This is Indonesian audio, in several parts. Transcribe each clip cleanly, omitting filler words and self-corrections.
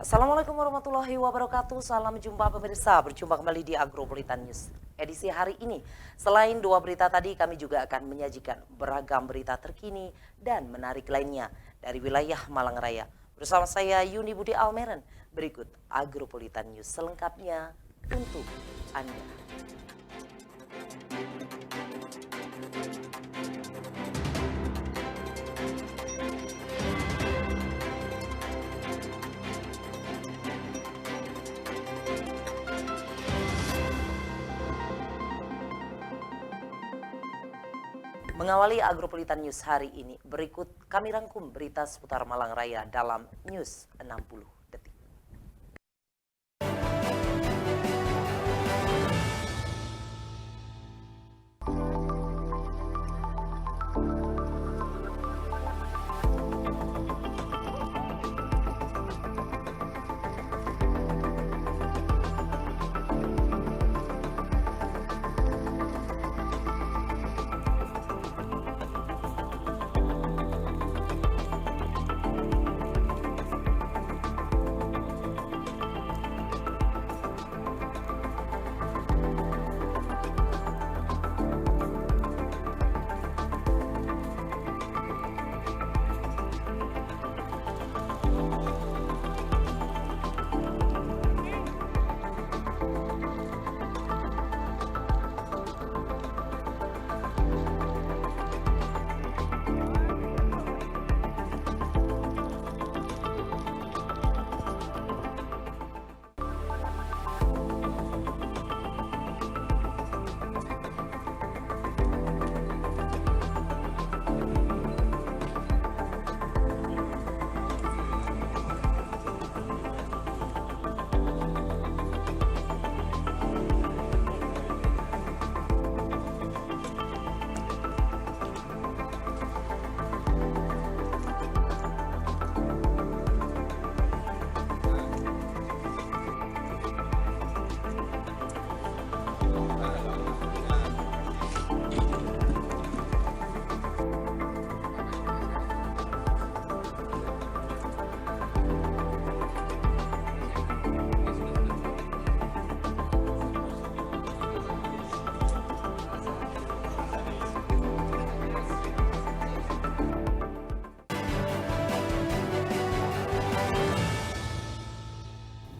Assalamualaikum warahmatullahi wabarakatuh. Salam jumpa pemirsa. Berjumpa kembali di Agropolitan News. Edisi hari ini, selain dua berita tadi, kami juga akan menyajikan beragam berita terkini dan menarik lainnya dari wilayah Malang Raya. Bersama saya Yuni Budi Almeren. Berikut Agropolitan News selengkapnya untuk Anda. Mengawali Agropolitan News hari ini, berikut kami rangkum berita seputar Malang Raya dalam News 60 Detik.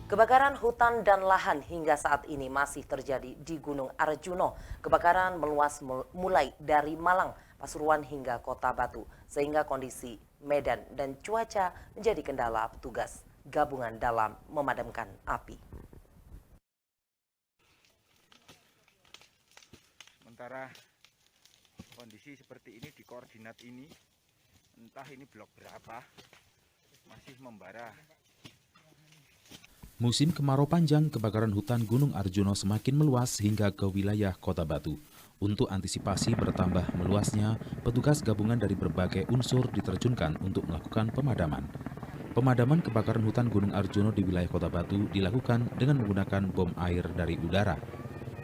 Kebakaran hutan dan lahan hingga saat ini masih terjadi di Gunung Arjuno. Kebakaran meluas mulai dari Malang, Pasuruan hingga Kota Batu, sehingga kondisi medan dan cuaca menjadi kendala petugas gabungan dalam memadamkan api. Sementara kondisi seperti ini di koordinat ini, entah ini blok berapa, masih membara. Musim kemarau panjang, kebakaran hutan Gunung Arjuno semakin meluas hingga ke wilayah Kota Batu. Untuk antisipasi bertambah meluasnya, petugas gabungan dari berbagai unsur diterjunkan untuk melakukan pemadaman. Pemadaman kebakaran hutan Gunung Arjuno di wilayah Kota Batu dilakukan dengan menggunakan bom air dari udara.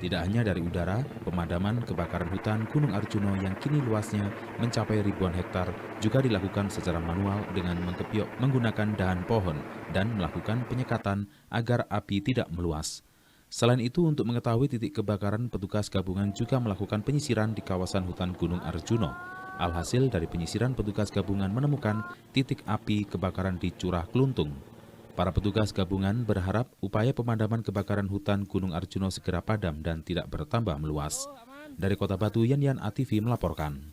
Tidak hanya dari udara, pemadaman kebakaran hutan Gunung Arjuno yang kini luasnya mencapai ribuan hektar juga dilakukan secara manual dengan mengkepiok menggunakan dahan pohon dan melakukan penyekatan agar api tidak meluas. Selain itu, untuk mengetahui titik kebakaran, petugas gabungan juga melakukan penyisiran di kawasan hutan Gunung Arjuno. Alhasil dari penyisiran, petugas gabungan menemukan titik api kebakaran di Curah Keluntung. Para petugas gabungan berharap upaya pemadaman kebakaran hutan Gunung Arjuno segera padam dan tidak bertambah meluas. Dari Kota Batu, Yan ATV melaporkan.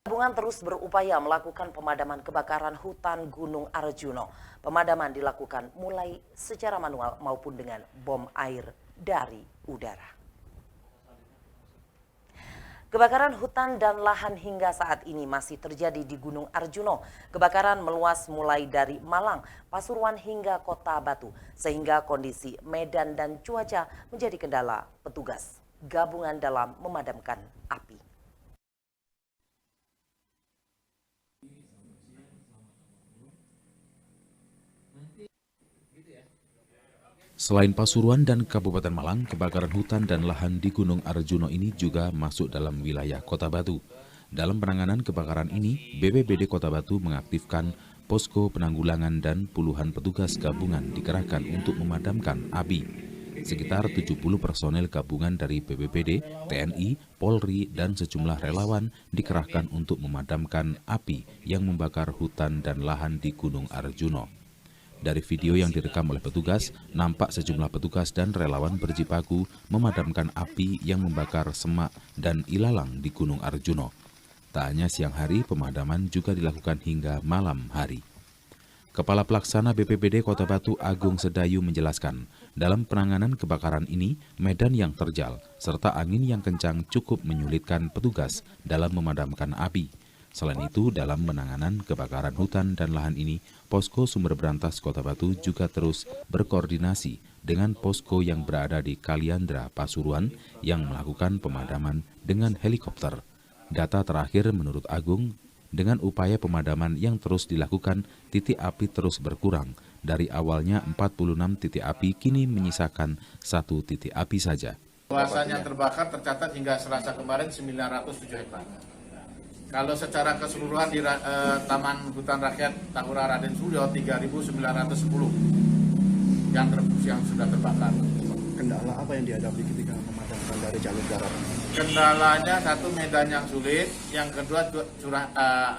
Gabungan terus berupaya melakukan pemadaman kebakaran hutan Gunung Arjuno. Pemadaman dilakukan mulai secara manual maupun dengan bom air dari udara. Kebakaran hutan dan lahan hingga saat ini masih terjadi di Gunung Arjuno. Kebakaran meluas mulai dari Malang, Pasuruan hingga Kota Batu, sehingga kondisi medan dan cuaca menjadi kendala petugas gabungan dalam memadamkan api. Selain Pasuruan dan Kabupaten Malang, kebakaran hutan dan lahan di Gunung Arjuno ini juga masuk dalam wilayah Kota Batu. Dalam penanganan kebakaran ini, BPBD Kota Batu mengaktifkan posko penanggulangan dan puluhan petugas gabungan dikerahkan untuk memadamkan api. Sekitar 70 personel gabungan dari BPBD, TNI, Polri, dan sejumlah relawan dikerahkan untuk memadamkan api yang membakar hutan dan lahan di Gunung Arjuno. Dari video yang direkam oleh petugas, nampak sejumlah petugas dan relawan berjibaku memadamkan api yang membakar semak dan ilalang di Gunung Arjuno. Tak hanya siang hari, pemadaman juga dilakukan hingga malam hari. Kepala Pelaksana BPBD Kota Batu Agung Sedayu menjelaskan, dalam penanganan kebakaran ini, medan yang terjal serta angin yang kencang cukup menyulitkan petugas dalam memadamkan api. Selain itu, dalam penanganan kebakaran hutan dan lahan ini, Posko Sumber Berantas Kota Batu juga terus berkoordinasi dengan posko yang berada di Kaliandra, Pasuruan yang melakukan pemadaman dengan helikopter. Data terakhir menurut Agung, dengan upaya pemadaman yang terus dilakukan, titik api terus berkurang. Dari awalnya 46 titik api, kini menyisakan 1 titik api saja. Luasan yang terbakar tercatat hingga Selasa kemarin 907 hektar. Kalau secara keseluruhan di Taman Hutan Rakyat Tahura Raden Suryo 3.910 yang sudah terbakar. Kendala apa yang dihadapi ketika memadamkan dari jalur darat? Kendalanya satu, medan yang sulit, yang kedua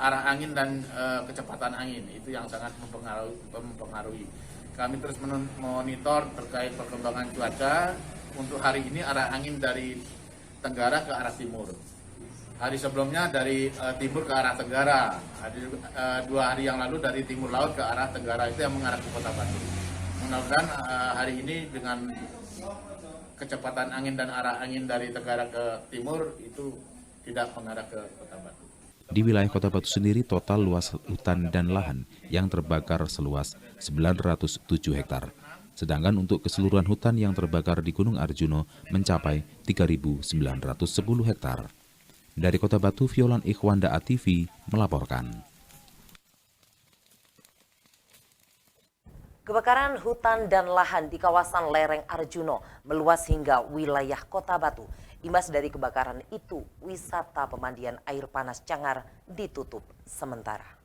arah angin dan kecepatan angin, itu yang sangat mempengaruhi. Kami terus monitor terkait perkembangan cuaca. Untuk hari ini arah angin dari tenggara ke arah timur. Hari sebelumnya dari timur ke arah tenggara. 2 hari yang lalu dari timur laut ke arah tenggara, itu yang mengarah ke Kota Batu. Mudah-mudahan hari ini dengan kecepatan angin dan arah angin dari tenggara ke timur itu tidak mengarah ke Kota Batu. Di wilayah Kota Batu sendiri, total luas hutan dan lahan yang terbakar seluas 907 hektar. Sedangkan untuk keseluruhan hutan yang terbakar di Gunung Arjuno mencapai 3.910 hektar. Dari Kota Batu, Violan Ikhwanda ATV melaporkan. Kebakaran hutan dan lahan di kawasan lereng Arjuno meluas hingga wilayah Kota Batu. Imbas dari kebakaran itu, wisata pemandian air panas Cangar ditutup sementara.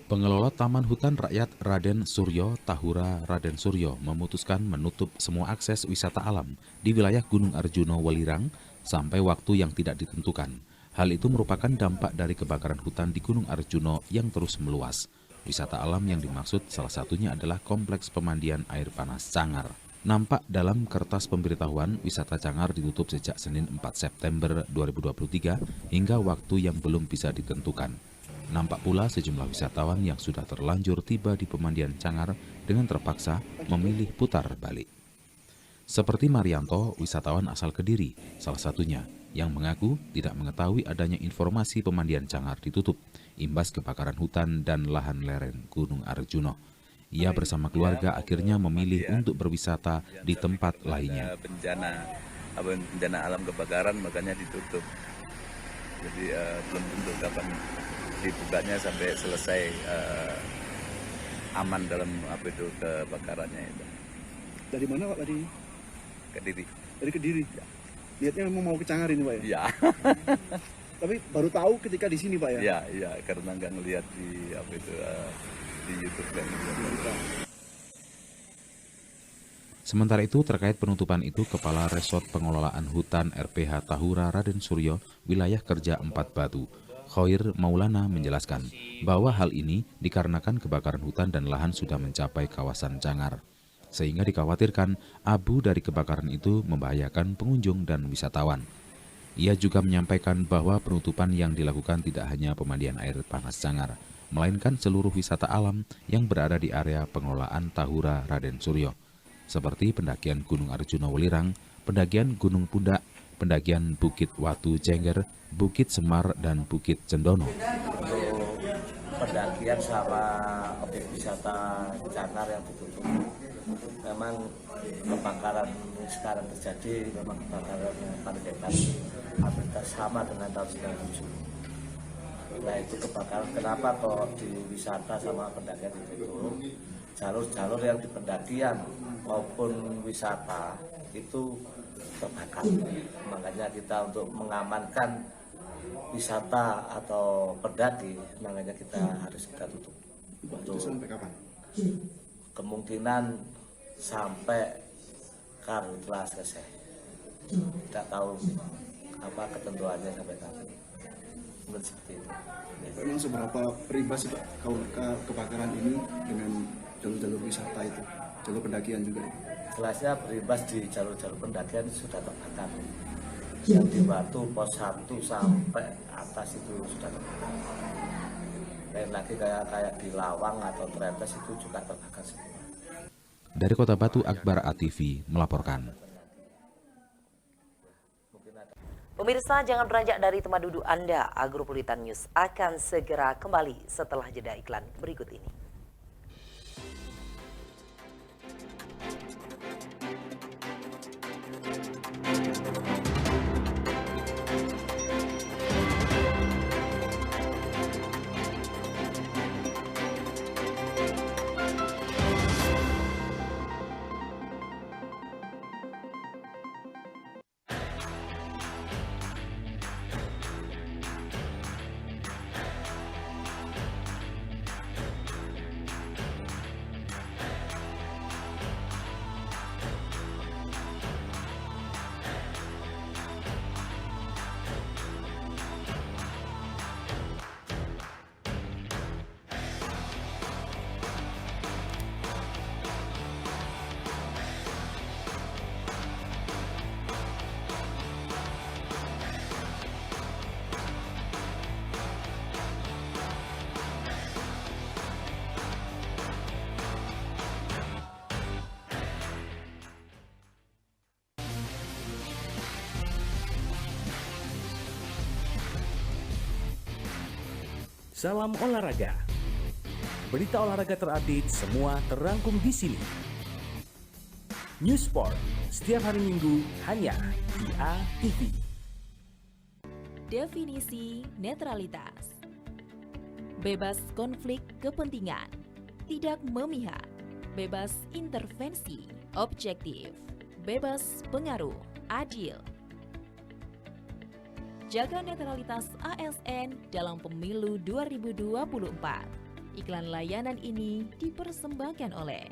Pengelola Taman Hutan Rakyat Raden Suryo Tahura Raden Suryo memutuskan menutup semua akses wisata alam di wilayah Gunung Arjuno Welirang sampai waktu yang tidak ditentukan. Hal itu merupakan dampak dari kebakaran hutan di Gunung Arjuno yang terus meluas. Wisata alam yang dimaksud salah satunya adalah kompleks pemandian air panas Cangar. Nampak dalam kertas pemberitahuan, wisata Cangar ditutup sejak Senin 4 September 2023 hingga waktu yang belum bisa ditentukan. Nampak pula sejumlah wisatawan yang sudah terlanjur tiba di pemandian Cangar dengan terpaksa memilih putar balik. Seperti Marianto, wisatawan asal Kediri, salah satunya, yang mengaku tidak mengetahui adanya informasi pemandian Cangar ditutup, imbas kebakaran hutan dan lahan lereng Gunung Arjuno. Ia bersama keluarga akhirnya memilih untuk berwisata di tempat lainnya. Bencana alam kebakaran makanya ditutup. Jadi belum tentu kapan dibukanya sampai selesai aman dalam kebakarannya itu. Dari mana Pak tadi? Kediri. Dari Kediri. Ya. Lihatnya memang mau ke Cangar ini Pak ya? Iya. Tapi baru tahu ketika di sini Pak ya? Iya, karena nggak ngelihat di di YouTube kan. Sementara itu, terkait penutupan itu, Kepala Resort Pengelolaan Hutan RPH Tahura Raden Suryo, Wilayah Kerja 4 Batu, Khoir Maulana menjelaskan bahwa hal ini dikarenakan kebakaran hutan dan lahan sudah mencapai kawasan Cangar. Sehingga dikhawatirkan abu dari kebakaran itu membahayakan pengunjung dan wisatawan. Ia juga menyampaikan bahwa penutupan yang dilakukan tidak hanya pemandian air panas Cangar, melainkan seluruh wisata alam yang berada di area pengelolaan Tahura Raden Suryo, seperti pendakian Gunung Arjuno Welirang, pendakian Gunung Pundak, pendakian Bukit Watu Jengger, Bukit Semar, dan Bukit Cendono. Untuk pendakian sama objek wisata Cangar yang ditutup, memang kebakaran sekarang terjadi, memang kebakaran yang paling hebat, hampir sama dengan tahun 97. Nah itu kebakaran, kenapa kok di wisata sama pendakian ditutup? jalur-jalur yang di pendakian maupun wisata itu terbakar. Makanya kita untuk mengamankan wisata atau pendaki, makanya harus kita tutup. Itu sampai kapan? Kemungkinan sampai karhutlah selesai. Tidak tahu apa ketentuannya sampai kapan. Mungkin seperti itu. Memang seberapa berimbas sih Pak kebakaran ini dengan jalur-jalur wisata itu, jalur pendakian juga? Jelasnya berimbas di jalur-jalur pendakian sudah terbakar. Yang di Batu pos 1 sampai atas itu sudah terbakar. Lain lagi kayak di Lawang atau Trepes itu juga terbakar semua. Dari Kota Batu, Akbar ATV melaporkan. Pemirsa, jangan beranjak dari tempat duduk Anda. Agropolitan News akan segera kembali setelah jeda iklan berikut ini. Salam olahraga. Berita olahraga terupdate semua terangkum di sini. News Sport setiap hari Minggu hanya di ATV. Definisi netralitas. Bebas konflik kepentingan, tidak memihak, bebas intervensi, objektif, bebas pengaruh, adil. Jaga netralitas ASN dalam pemilu 2024. Iklan layanan ini dipersembahkan oleh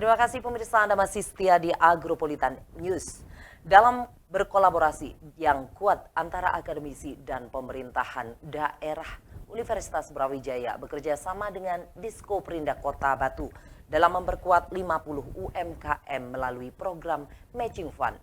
Terima kasih pemirsa, Anda masih setia di Agropolitan News. Dalam berkolaborasi yang kuat antara akademisi dan pemerintahan daerah, Universitas Brawijaya bekerja sama dengan Diskoperindak Kota Batu dalam memperkuat 50 UMKM melalui program Matching Fund.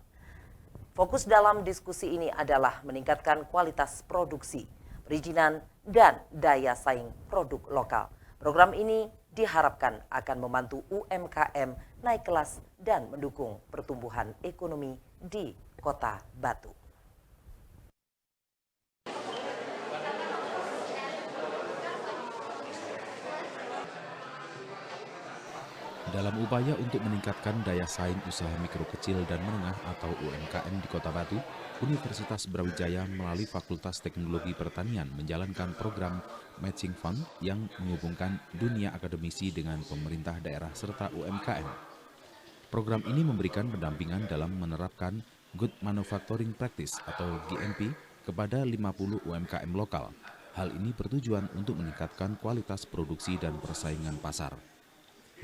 Fokus dalam diskusi ini adalah meningkatkan kualitas produksi, perizinan, dan daya saing produk lokal. Program ini diharapkan akan membantu UMKM naik kelas dan mendukung pertumbuhan ekonomi di Kota Batu. Dalam upaya untuk meningkatkan daya saing usaha mikro kecil dan menengah atau UMKM di Kota Batu, Universitas Brawijaya melalui Fakultas Teknologi Pertanian menjalankan program Matching Fund yang menghubungkan dunia akademisi dengan pemerintah daerah serta UMKM. Program ini memberikan pendampingan dalam menerapkan Good Manufacturing Practice atau GMP kepada 50 UMKM lokal. Hal ini bertujuan untuk meningkatkan kualitas produksi dan persaingan pasar.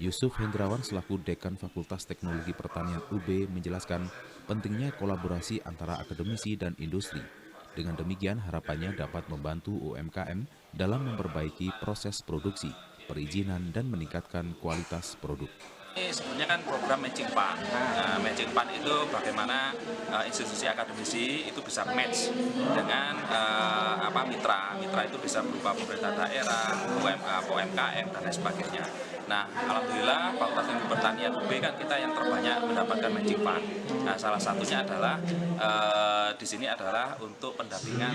Yusuf Hendrawan selaku Dekan Fakultas Teknologi Pertanian UB menjelaskan pentingnya kolaborasi antara akademisi dan industri. Dengan demikian harapannya dapat membantu UMKM dalam memperbaiki proses produksi, perizinan, dan meningkatkan kualitas produk. Ini sebenarnya kan program Matching Fund. Nah, Matching Fund itu bagaimana institusi akademisi itu bisa match dengan mitra. Mitra itu bisa berupa pemerintah daerah, UMKM, dan lain sebagainya. Nah, alhamdulillah Fakultas Teknologi Pertanian UB kan kita yang terbanyak mendapatkan Matching Fund. Nah, salah satunya adalah di sini adalah untuk pendampingan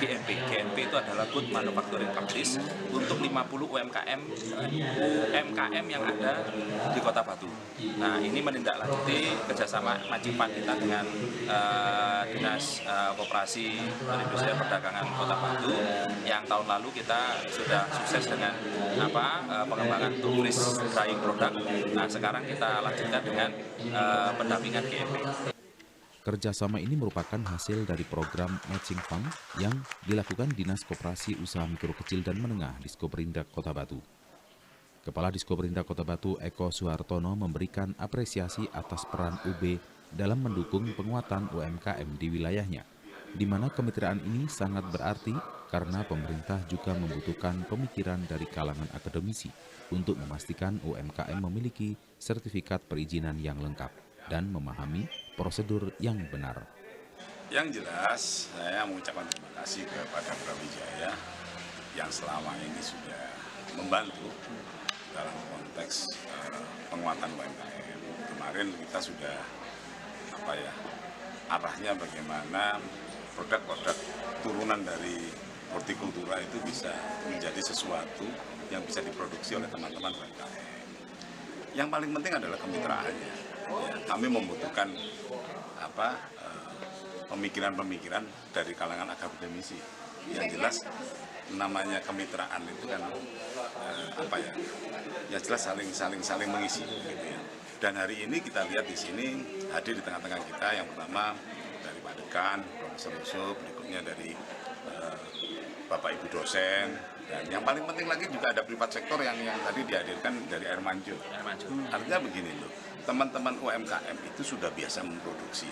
GMP. GMP itu adalah Good Manufacturing Practice untuk 50 UMKM yang ada di Kota Batu. Nah, ini menindaklanjuti kerjasama Mancing Pan kita dengan Dinas Koperasi Perindustrian Perdagangan Kota Batu yang tahun lalu kita sudah sukses dengan pengembangan turis drying product. Nah, sekarang kita lanjutkan dengan pendampingan GMP. Kerjasama ini merupakan hasil dari program Matching Fund yang dilakukan Dinas Koperasi Usaha Mikro Kecil dan Menengah Diskoperindak Kota Batu. Kepala Diskoperindak Kota Batu Eko Suhartono memberikan apresiasi atas peran UB dalam mendukung penguatan UMKM di wilayahnya, di mana kemitraan ini sangat berarti karena pemerintah juga membutuhkan pemikiran dari kalangan akademisi untuk memastikan UMKM memiliki sertifikat perizinan yang lengkap dan memahami prosedur yang benar. Yang jelas, saya mengucapkan terima kasih kepada Brawijaya yang selama ini sudah membantu dalam konteks penguatan UMKM. Kemarin kita sudah arahnya bagaimana produk-produk turunan dari hortikultura itu bisa menjadi sesuatu yang bisa diproduksi oleh teman-teman UMKM. Yang paling penting adalah kemitraannya. Ya, kami membutuhkan pemikiran-pemikiran dari kalangan akademisi. Yang jelas namanya kemitraan itu kan ya jelas saling mengisi gitu ya. Dan hari ini kita lihat di sini hadir di tengah-tengah kita yang pertama dari Pak Dekan, Profesor Yusuf, berikutnya dari Bapak Ibu dosen, dan yang paling penting lagi juga ada privat sektor yang tadi dihadirkan dari Air Mancur. Artinya begini loh, teman-teman UMKM itu sudah biasa memproduksi,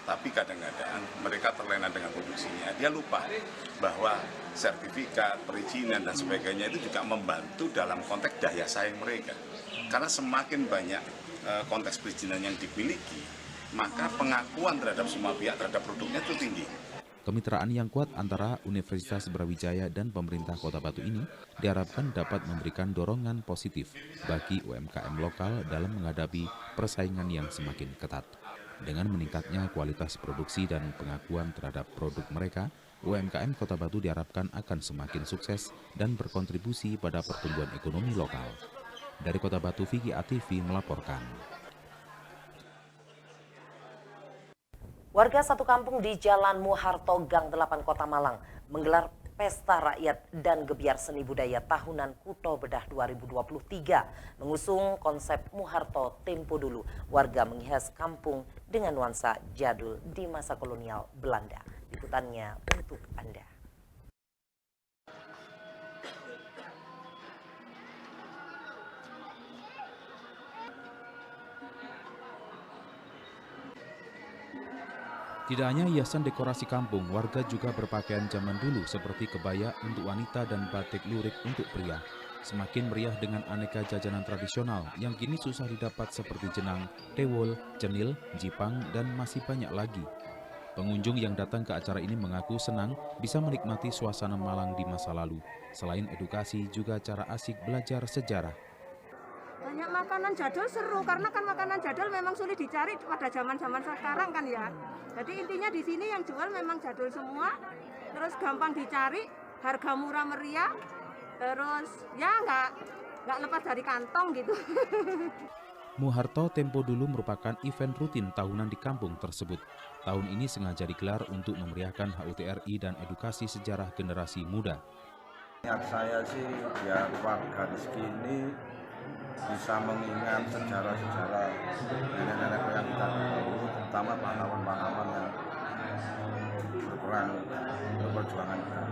tapi kadang-kadang mereka terlena dengan produksinya. Dia lupa bahwa sertifikat, perizinan dan sebagainya itu juga membantu dalam konteks daya saing mereka. Karena semakin banyak konteks perizinan yang dimiliki, maka pengakuan terhadap semua pihak terhadap produknya itu tinggi. Kemitraan yang kuat antara Universitas Brawijaya dan pemerintah Kota Batu ini diharapkan dapat memberikan dorongan positif bagi UMKM lokal dalam menghadapi persaingan yang semakin ketat. Dengan meningkatnya kualitas produksi dan pengakuan terhadap produk mereka, UMKM Kota Batu diharapkan akan semakin sukses dan berkontribusi pada pertumbuhan ekonomi lokal. Dari Kota Batu, Vicky ATV melaporkan. Warga satu kampung di Jalan Muharto Gang 8 Kota Malang menggelar Pesta Rakyat dan Gebiar Seni Budaya Tahunan Kuto Bedah 2023 mengusung konsep Muharto Tempo Dulu. Warga menghias kampung dengan nuansa jadul di masa kolonial Belanda. Liputannya untuk Anda. Tidak hanya hiasan dekorasi kampung, warga juga berpakaian zaman dulu seperti kebaya untuk wanita dan batik lurik untuk pria. Semakin meriah dengan aneka jajanan tradisional yang kini susah didapat seperti jenang, tewol, cenil, jipang, dan masih banyak lagi. Pengunjung yang datang ke acara ini mengaku senang bisa menikmati suasana Malang di masa lalu. Selain edukasi, juga cara asik belajar sejarah. Banyak makanan jadul seru, karena kan makanan jadul memang sulit dicari pada zaman-zaman sekarang kan ya. Jadi intinya di sini yang jual memang jadul semua, terus gampang dicari, harga murah meriah, terus ya nggak lepas dari kantong gitu. Muharto Tempo Dulu merupakan event rutin tahunan di kampung tersebut. Tahun ini sengaja digelar untuk memeriahkan HUT RI dan edukasi sejarah generasi muda. Niat saya sih biar warga di sini bisa mengingat sejarah-sejarah nenek-nenek yang kita dahulu, terutama pahlawan-pahlawan yang berperang untuk perjuangan kita.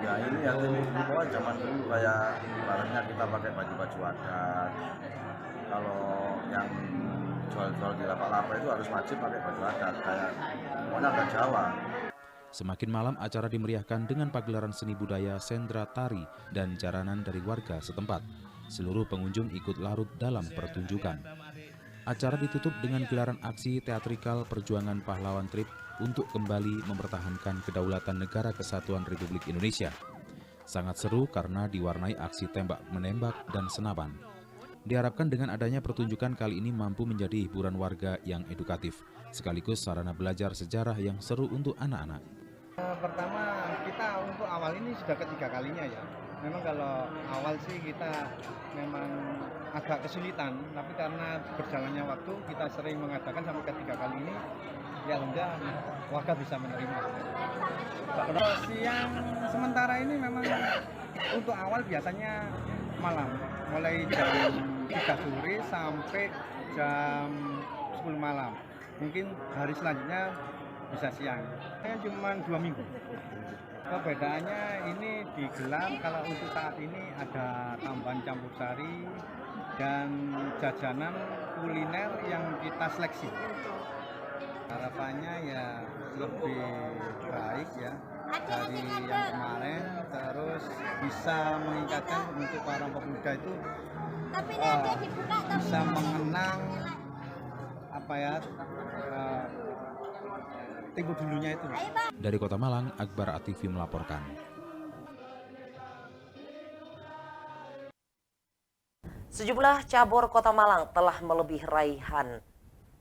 Ya ini ya pokoknya zaman dulu kayak ibaratnya kita pakai baju-baju adat. Kalau yang jual-jual di lapak-lapak itu harus wajib pakai baju adat, kayak pokoknya agak Jawa. Semakin malam acara dimeriahkan dengan pagelaran seni budaya, sendra, tari, dan jaranan dari warga setempat. Seluruh pengunjung ikut larut dalam pertunjukan. Acara ditutup dengan gelaran aksi teatrikal perjuangan pahlawan Trip untuk kembali mempertahankan kedaulatan Negara Kesatuan Republik Indonesia. Sangat seru karena diwarnai aksi tembak-menembak dan senapan. Diharapkan dengan adanya pertunjukan kali ini mampu menjadi hiburan warga yang edukatif, sekaligus sarana belajar sejarah yang seru untuk anak-anak. Pertama, kita untuk awal ini sudah ketiga kalinya ya. Memang kalau awal sih kita memang agak kesulitan, tapi karena berjalannya waktu kita sering mengadakan sampai ketiga kali ini, ya alhamdulillah warga bisa menerima. Terus yang sementara ini memang untuk awal biasanya malam, mulai jam 3 sore sampai jam 10 malam. Mungkin hari selanjutnya bisa siang. Cuma 2 minggu. Perbedaannya ini digelar kalau untuk saat ini ada tambahan campur sari dan jajanan kuliner yang kita seleksi. Harapannya ya lebih baik ya dari yang kemarin, terus bisa meningkatkan untuk para pemuda itu bisa mengenang apa ya tempo dulunya itu. Dari Kota Malang, Akbar Atifi melaporkan. Sejumlah cabur Kota Malang telah melebihi raihan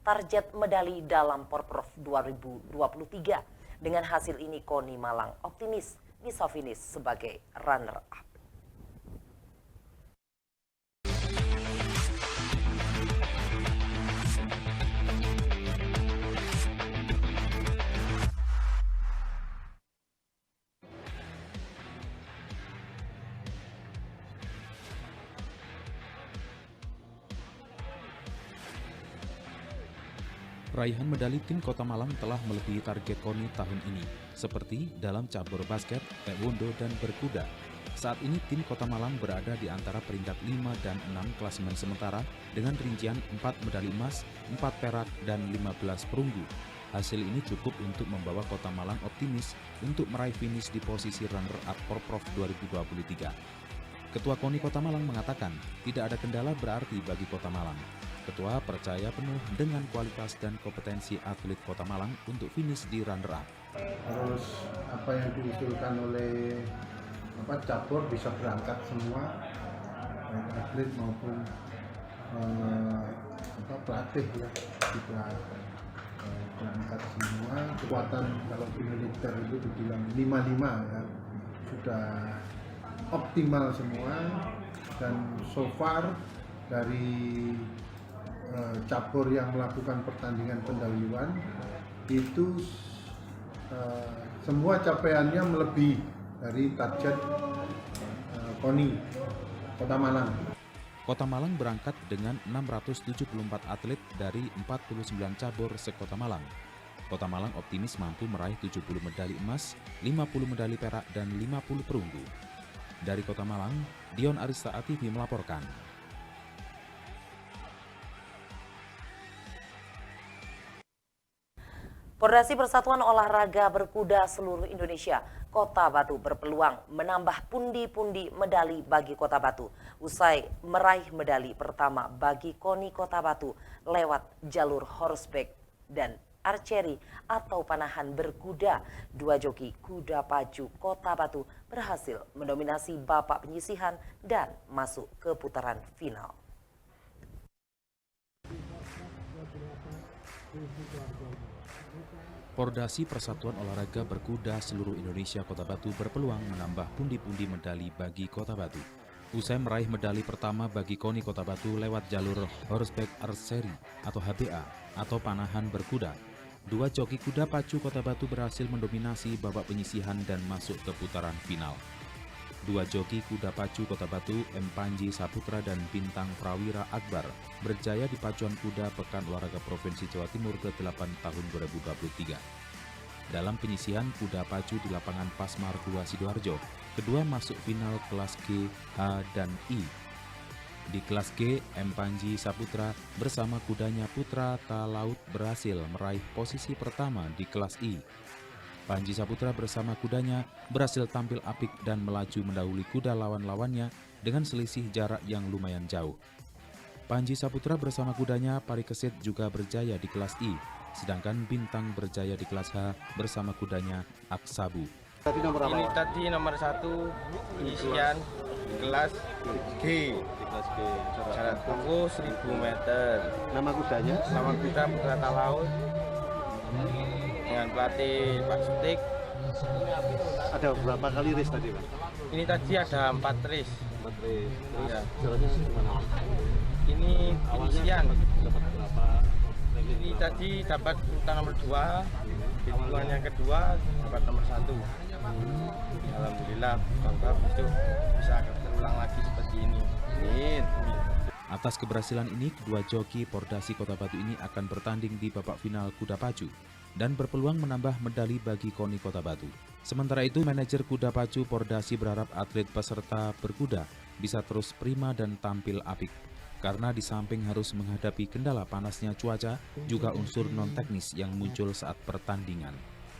target medali dalam Porprov 2023. Dengan hasil ini, KONI Malang optimis bisa finish sebagai runner-up. Raihan medali tim Kota Malang telah melebihi target KONI tahun ini, seperti dalam cabur basket, taekwondo, dan berkuda. Saat ini tim Kota Malang berada di antara peringkat 5 dan 6 klasemen sementara dengan rincian 4 medali emas, 4 perak, dan 15 perunggu. Hasil ini cukup untuk membawa Kota Malang optimis untuk meraih finish di posisi runner-up Porprov 2023. Ketua KONI Kota Malang mengatakan tidak ada kendala berarti bagi Kota Malang. Ketua percaya penuh dengan kualitas dan kompetensi atlet Kota Malang untuk finish di runner-up. Terus apa yang diusulkan oleh cabur bisa berangkat semua, baik atlet maupun pelatih ya, bisa berangkat semua. Kekuatan kalau di militer itu dibilang 5-5 ya, sudah optimal semua, dan so far dari cabur yang melakukan pertandingan pendahuluan itu semua capaiannya melebihi dari target KONI Kota Malang. Kota Malang berangkat dengan 674 atlet dari 49 cabur se-Kota Malang. Kota Malang optimis mampu meraih 70 medali emas, 50 medali perak, dan 50 perunggu. Dari Kota Malang, Dion Arista Atifi melaporkan. Pordasi Persatuan Olahraga Berkuda Seluruh Indonesia, Kota Batu berpeluang menambah pundi-pundi medali bagi Kota Batu usai meraih medali pertama bagi KONI Kota Batu lewat jalur horseback dan archery atau panahan berkuda. 2 joki kuda pacu Kota Batu berhasil mendominasi babak penyisihan dan masuk ke putaran final. Pordasi Persatuan Olahraga Berkuda Seluruh Indonesia Kota Batu berpeluang menambah pundi-pundi medali bagi Kota Batu. Usai meraih medali pertama bagi KONI Kota Batu lewat jalur horseback archery atau HBA atau panahan berkuda, 2 joki kuda pacu Kota Batu berhasil mendominasi babak penyisihan dan masuk ke putaran final. 2 joki kuda pacu Kota Batu, M. Panji Saputra dan Bintang Prawira Akbar berjaya di pacuan kuda Pekan Olahraga Provinsi Jawa Timur ke-8 tahun 2023. Dalam penyisihan kuda pacu di lapangan Pasmar 2 Sidoarjo, kedua masuk final kelas G, H, dan I. Di kelas G, M. Panji Saputra bersama kudanya Putra Talaut berhasil meraih posisi pertama di kelas I. Panji Saputra bersama kudanya berhasil tampil apik dan melaju mendahului kuda lawan-lawannya dengan selisih jarak yang lumayan jauh. Panji Saputra bersama kudanya Parikesit juga berjaya di kelas I, sedangkan Bintang berjaya di kelas H bersama kudanya Aksabu. Ini tadi nomor 1 isian kelas G. Jarak tempuh 1000 meter. Nama kudanya? Nama kuda Putra Talaut. Dengan pelatih Pak Sutik. Ada berapa kali race tadi, Pak? Ini tadi ada 4 race. 4 race. Terus Ya. jalannya gimana? Ini penyisian. Dapat berapa? Ini tadi dapat urutan nomor 2. Hitungan yang kedua dapat nomor 1. Alhamdulillah, bangga besok bisa terulang lagi seperti ini. Amin. Atas keberhasilan ini, kedua joki Pordasi Kota Batu ini akan bertanding di babak final kuda pacu dan berpeluang menambah medali bagi KONI Kota Batu. Sementara itu, manajer kuda pacu Pordasi berharap atlet peserta berkuda bisa terus prima dan tampil apik. Karena di samping harus menghadapi kendala panasnya cuaca, juga unsur non-teknis yang muncul saat pertandingan.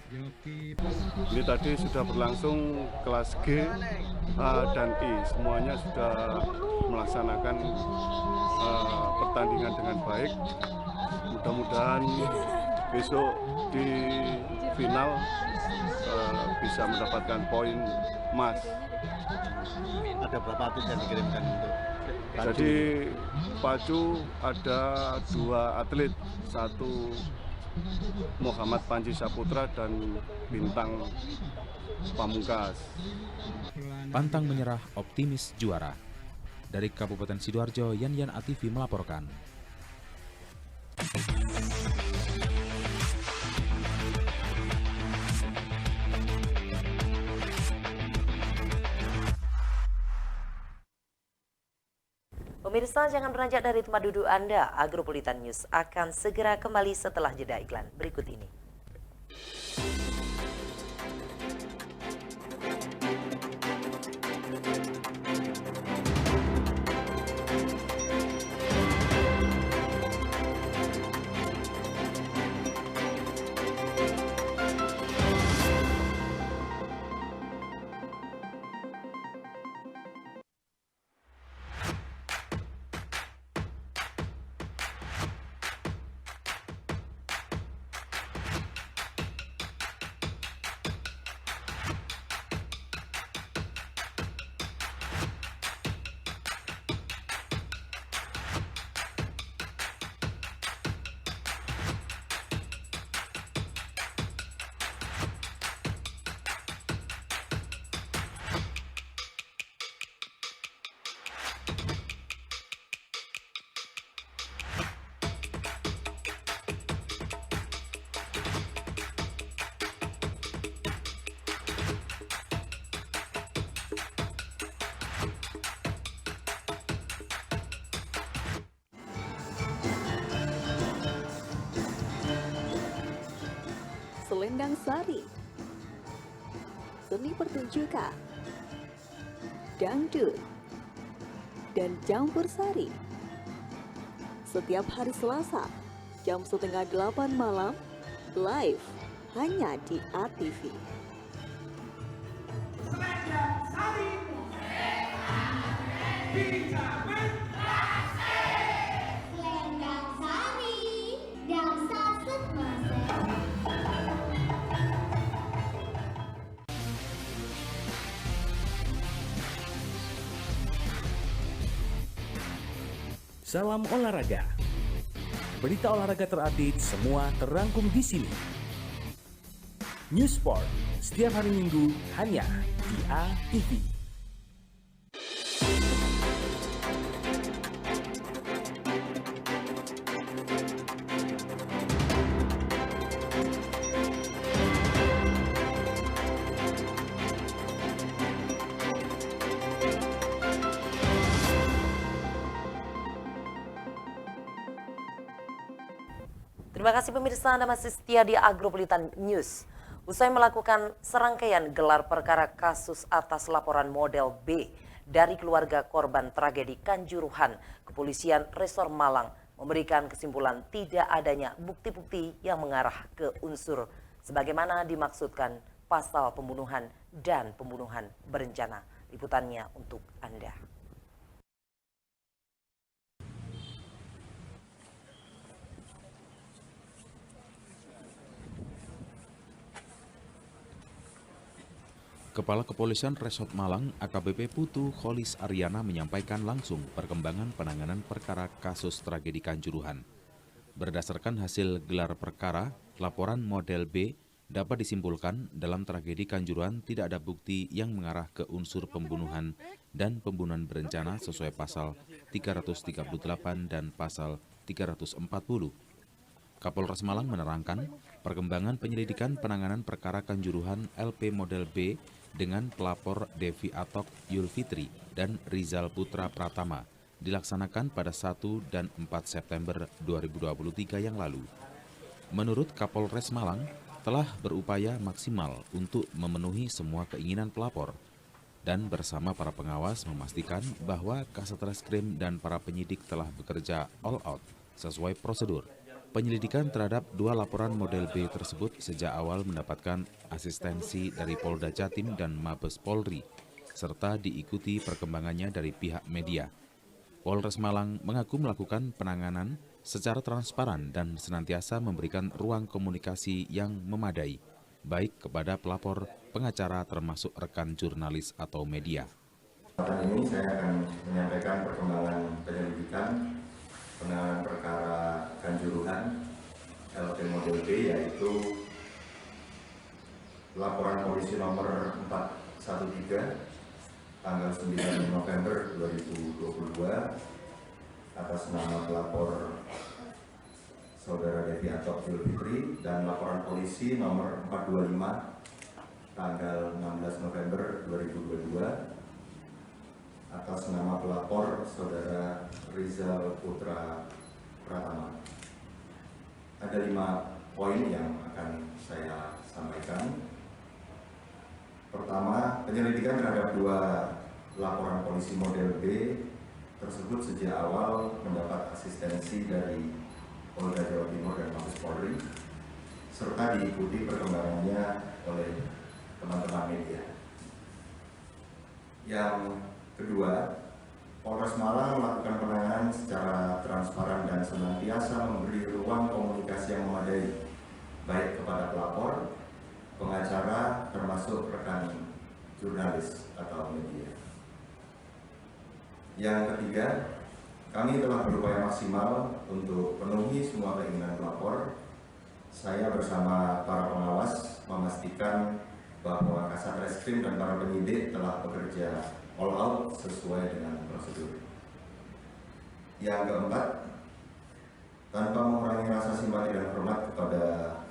Ini tadi sudah berlangsung kelas G, A, dan I. Semuanya sudah melaksanakan pertandingan dengan baik. Mudah-mudahan besok di final bisa mendapatkan poin emas. Ada berapa atlet yang dikirimkan untuk pacu? Jadi pacu ada 2 atlet, satu Muhammad Panji Saputra dan Bintang Pamungkas. Pantang menyerah, optimis juara. Dari Kabupaten Sidoarjo, Yan Ativi melaporkan. Pemirsa, jangan beranjak dari tempat duduk Anda. Agropolitan News akan segera kembali setelah jeda iklan berikut ini. Selendang Sari, seni pertunjukan, dangdut, dan campur sari. Setiap hari Selasa, jam 7:30 malam, live hanya di ATV. Selendang Sari, Selendang Sari, dansa semasa. Salam olahraga. Berita olahraga terupdate semua terangkum di sini. News Sport setiap hari Minggu hanya di ATV. Terima kasih pemirsa, Anda masih setia di Agropolitan News. Usai melakukan serangkaian gelar perkara kasus atas laporan model B dari keluarga korban tragedi Kanjuruhan, Kepolisian Resor Malang memberikan kesimpulan tidak adanya bukti-bukti yang mengarah ke unsur sebagaimana dimaksudkan pasal pembunuhan dan pembunuhan berencana. Liputannya untuk Anda. Kepala Kepolisian Resort Malang AKBP Putu Kholis Aryana menyampaikan langsung perkembangan penanganan perkara kasus tragedi Kanjuruhan. Berdasarkan hasil gelar perkara, laporan model B dapat disimpulkan dalam tragedi Kanjuruhan tidak ada bukti yang mengarah ke unsur pembunuhan dan pembunuhan berencana sesuai pasal 338 dan pasal 340. Kapolres Malang menerangkan, perkembangan penyelidikan penanganan perkara Kanjuruhan LP model B dengan pelapor Devi Atok Yulfitri dan Rizal Putra Pratama dilaksanakan pada 1 dan 4 September 2023 yang lalu. Menurut Kapolres Malang, telah berupaya maksimal untuk memenuhi semua keinginan pelapor dan bersama para pengawas memastikan bahwa Kasat Reskrim dan para penyidik telah bekerja all out sesuai prosedur. Penyelidikan terhadap 2 laporan model B tersebut sejak awal mendapatkan asistensi dari Polda Jatim dan Mabes Polri, serta diikuti perkembangannya dari pihak media. Polres Malang mengaku melakukan penanganan secara transparan dan senantiasa memberikan ruang komunikasi yang memadai, baik kepada pelapor, pengacara termasuk rekan jurnalis atau media. Pada ini saya akan menyampaikan perkembangan penyelidikan penanganan perkara Kanjuruhan LP model B, yaitu laporan polisi nomor 413 tanggal 9 November 2022 atas nama pelapor Saudara Devi Atok Yulfitri dan laporan polisi nomor 425 tanggal 16 November 2022 atas nama pelapor Saudara Rizal Putra Pratama. Ada 5 poin yang akan saya sampaikan. Pertama, penyelidikan terhadap 2 laporan polisi model B tersebut sejak awal mendapat asistensi dari Polda Jawa Timur dan Mabes Polri, serta diikuti perkembangannya oleh teman-teman media. Yang kedua, Polres Malang melakukan penanganan secara transparan dan senantiasa memberi ruang komunikasi yang memadai, baik kepada pelapor, pengacara, termasuk rekan jurnalis atau media. Yang ketiga, kami telah berupaya maksimal untuk penuhi semua keinginan pelapor. Saya bersama para pengawas memastikan bahwa Kasat Reskrim dan para penyidik telah bekerja all out sesuai dengan prosedur. Yang keempat, tanpa mengurangi rasa simpati dan hormat kepada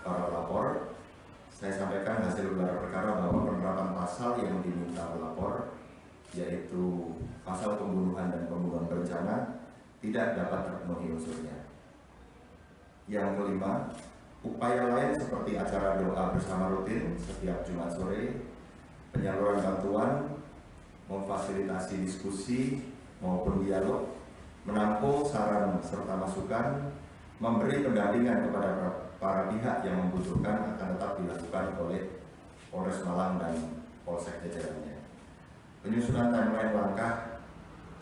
para pelapor, saya sampaikan hasil gelar perkara bahwa penerapan pasal yang diminta pelapor, yaitu pasal pembunuhan dan pembunuhan berencana, tidak dapat terpenuhi unsurnya. Yang kelima, upaya lain seperti acara doa bersama rutin setiap Jumat sore, penyaluran bantuan, memfasilitasi diskusi maupun dialog, menampung saran serta masukan, memberi pendampingan kepada para pihak yang membutuhkan akan tetap dilakukan oleh Polres Malang dan Polsek jajarannya. Penyusunan timeline langkah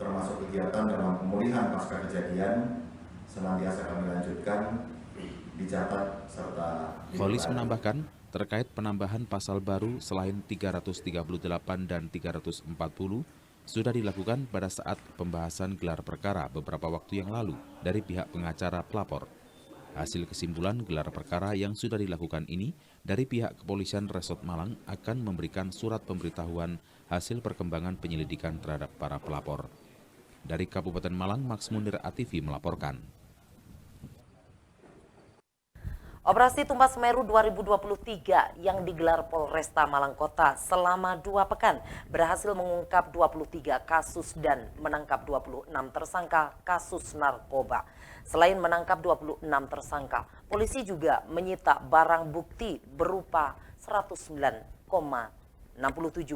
termasuk kegiatan dalam pemulihan pasca kejadian senantiasa kami lanjutkan, dicatat serta Kholis menambahkan, terkait penambahan pasal baru selain 338 dan 340 sudah dilakukan pada saat pembahasan gelar perkara beberapa waktu yang lalu dari pihak pengacara pelapor. Hasil kesimpulan gelar perkara yang sudah dilakukan ini dari pihak Kepolisian Resort Malang akan memberikan surat pemberitahuan hasil perkembangan penyelidikan terhadap para pelapor. Dari Kabupaten Malang, Max Munir ATV melaporkan. Operasi Tumpah Semeru 2023 yang digelar Polresta Malang Kota selama 2 pekan berhasil mengungkap 23 kasus dan menangkap 26 tersangka kasus narkoba. Selain menangkap 26 tersangka, polisi juga menyita barang bukti berupa 109,67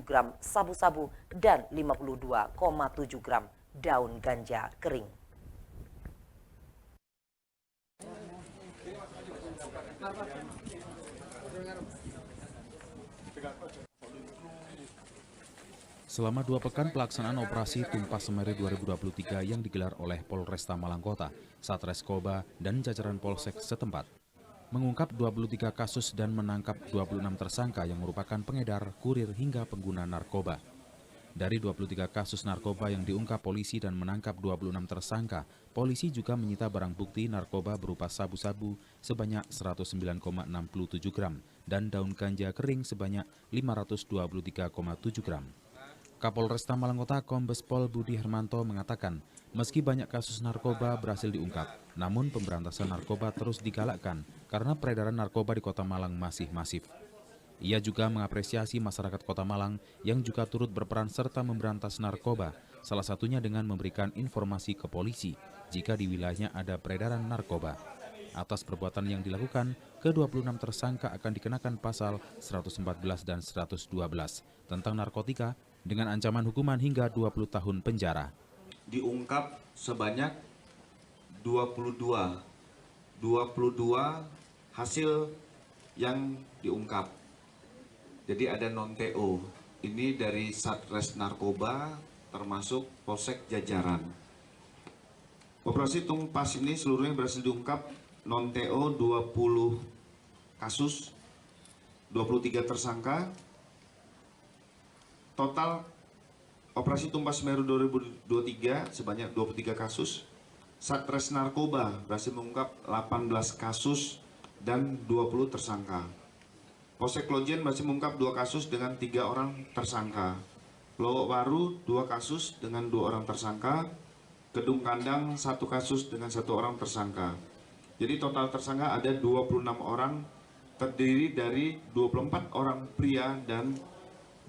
gram sabu-sabu dan 52,7 gram daun ganja kering. Selama 2 pekan pelaksanaan operasi Tumpah Semeru 2023 yang digelar oleh Polresta Malang Kota, Satres Koba, dan jajaran Polsek setempat, mengungkap 23 kasus dan menangkap 26 tersangka yang merupakan pengedar, kurir hingga pengguna narkoba. Dari 23 kasus narkoba yang diungkap polisi dan menangkap 26 tersangka, polisi juga menyita barang bukti narkoba berupa sabu-sabu sebanyak 109,67 gram dan daun ganja kering sebanyak 523,7 gram. Kapolresta Malang Kota Kombes Pol Budi Hermanto mengatakan, meski banyak kasus narkoba berhasil diungkap, namun pemberantasan narkoba terus digalakkan karena peredaran narkoba di Kota Malang masih masif. Ia juga mengapresiasi masyarakat Kota Malang yang juga turut berperan serta memberantas narkoba, salah satunya dengan memberikan informasi ke polisi jika di wilayahnya ada peredaran narkoba. Atas perbuatan yang dilakukan, ke-26 tersangka akan dikenakan pasal 114 dan 112 tentang narkotika dengan ancaman hukuman hingga 20 tahun penjara. Diungkap sebanyak 22 hasil yang diungkap. Jadi ada non-TO, ini dari Satres Narkoba termasuk Polsek Jajaran. Operasi Tumpas ini seluruhnya berhasil diungkap non-TO 20 kasus, 23 tersangka. Total Operasi Tumpas Semeru 2023 sebanyak 23 kasus. Satres Narkoba berhasil mengungkap 18 kasus dan 20 tersangka. Polsek Klojen masih mengungkap 2 kasus dengan 3 orang tersangka. Lowok Baru 2 kasus dengan 2 orang tersangka. Kedung Kandang 1 kasus dengan 1 orang tersangka. Jadi total tersangka ada 26 orang, terdiri dari 24 orang pria dan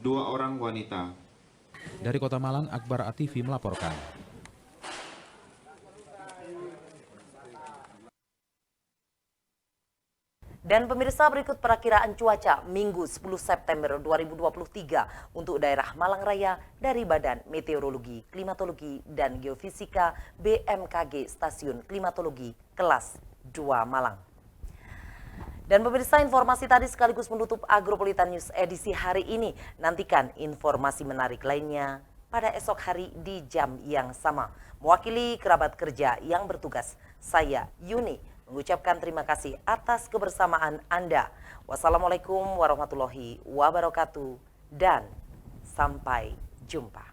2 orang wanita. Dari Kota Malang, Akbar Atifi melaporkan. Dan pemirsa, berikut perakiraan cuaca Minggu 10 September 2023 untuk daerah Malang Raya dari Badan Meteorologi, Klimatologi, dan Geofisika BMKG Stasiun Klimatologi Kelas 2 Malang. Dan pemirsa, informasi tadi sekaligus menutup Agropolitan News edisi hari ini. Nantikan informasi menarik lainnya pada esok hari di jam yang sama. Mewakili kerabat kerja yang bertugas, saya Yuni mengucapkan terima kasih atas kebersamaan Anda. Wassalamualaikum warahmatullahi wabarakatuh dan sampai jumpa.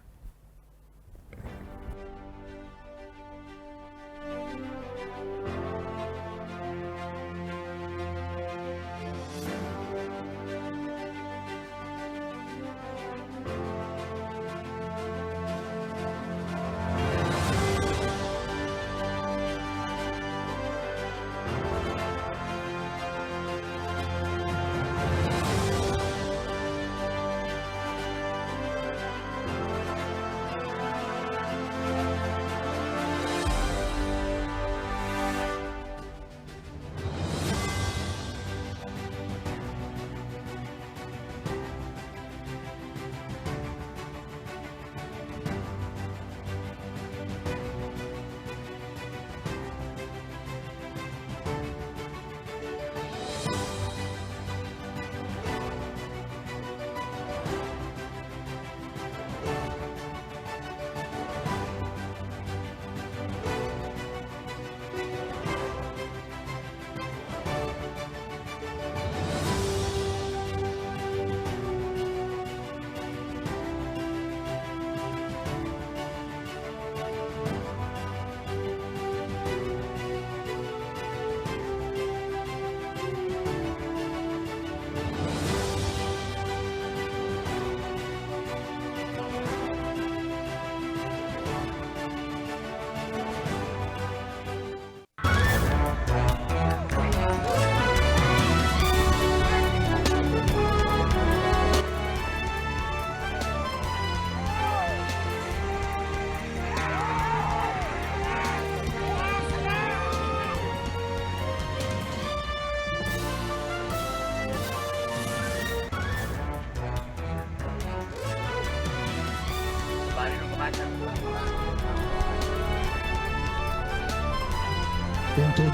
Untuk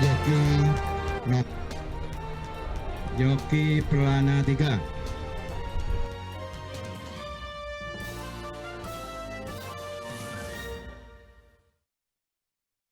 joki Perlana 3.